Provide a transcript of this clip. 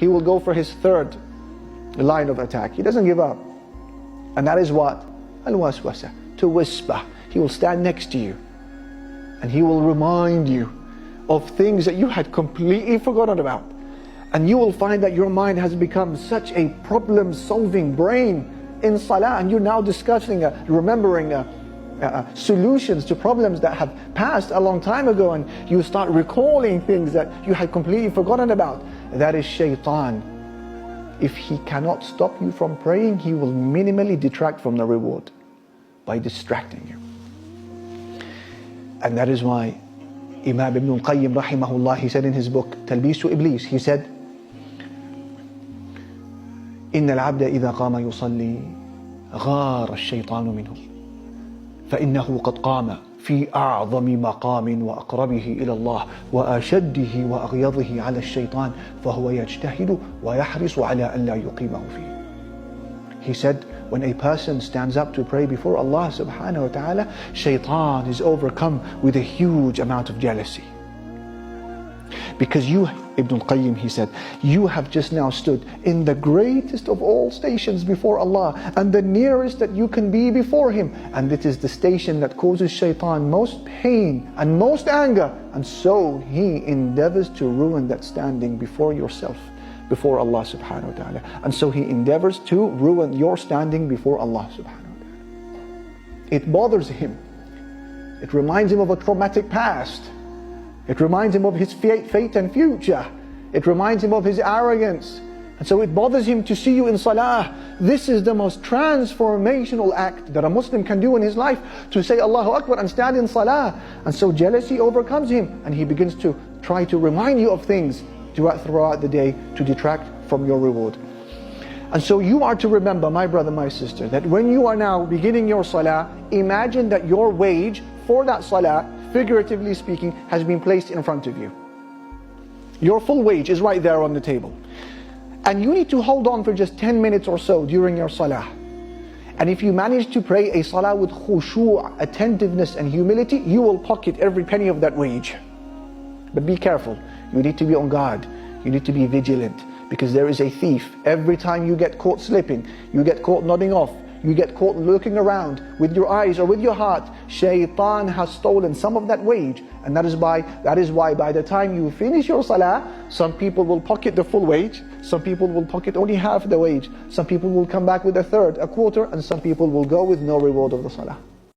he will go for his third line of attack. He doesn't give up. And that is what? Al-waswasa, to whisper. He will stand next to you and he will remind you of things that you had completely forgotten about. And you will find that your mind has become such a problem-solving brain in salah, and you're now discussing, remembering solutions to problems that have passed a long time ago, and you start recalling things that you had completely forgotten about. That is shaitan. If he cannot stop you from praying, he will minimally detract from the reward by distracting you. And that is why Imam Ibn al-Qayyim rahimahullah, he said in his book Talbisu Iblis, he said, إن العبد إذا قام يصلي غار الشيطان منه فإنه قد قام في أعظم مقام وأقربه إلى الله وأشده وأغيظه على الشيطان فهو يجتهد ويحرص على أن لا يقيمه فيه. He said, when a person stands up to pray before Allah subhanahu wa ta'ala, shaitan is overcome with a huge amount of jealousy. Because you, Ibn al-Qayyim, he said, you have just now stood in the greatest of all stations before Allah, and the nearest that you can be before Him. And it is the station that causes shaitan most pain and most anger. And so he endeavors to ruin that standing before yourself, before Allah subhanahu wa ta'ala. And so he endeavors to ruin your standing before Allah subhanahu wa ta'ala. It bothers him. It reminds him of a traumatic past. It reminds him of his fate and future. It reminds him of his arrogance. And so it bothers him to see you in salah. This is the most transformational act that a Muslim can do in his life, to say Allahu Akbar and stand in salah. And so jealousy overcomes him, and he begins to try to remind you of things throughout the day to detract from your reward. And so you are to remember, my brother, my sister, that when you are now beginning your salah, imagine that your wage for that salah, figuratively speaking, has been placed in front of you. Your full wage is right there on the table. And you need to hold on for just 10 minutes or so during your salah. And if you manage to pray a salah with khushu', attentiveness and humility, you will pocket every penny of that wage. But be careful. You need to be on guard. You need to be vigilant, because there is a thief. Every time you get caught slipping, you get caught nodding off, you get caught looking around with your eyes or with your heart, shaitan has stolen some of that wage. And that is why by the time you finish your salah, some people will pocket the full wage, some people will pocket only half the wage, some people will come back with a third, a quarter, and some people will go with no reward of the salah.